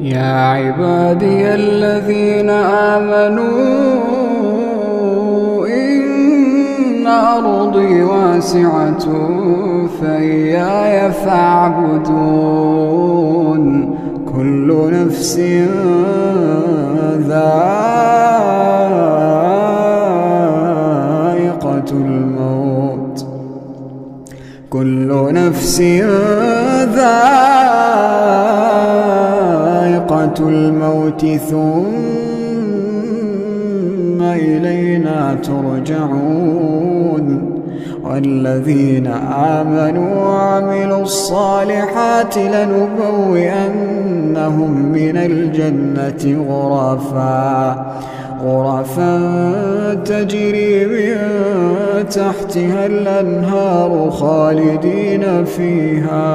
يا عبادي الذين آمنوا إن أرضي واسعة فإياي فاعبدون. كل نفس ذائقة الموت، كل نفس ذائقة الموت ثم إلينا ترجعون. والذين آمنوا وعملوا الصالحات لنبوئنهم من الجنة غرفا تجري من تحتها الأنهار خالدين فيها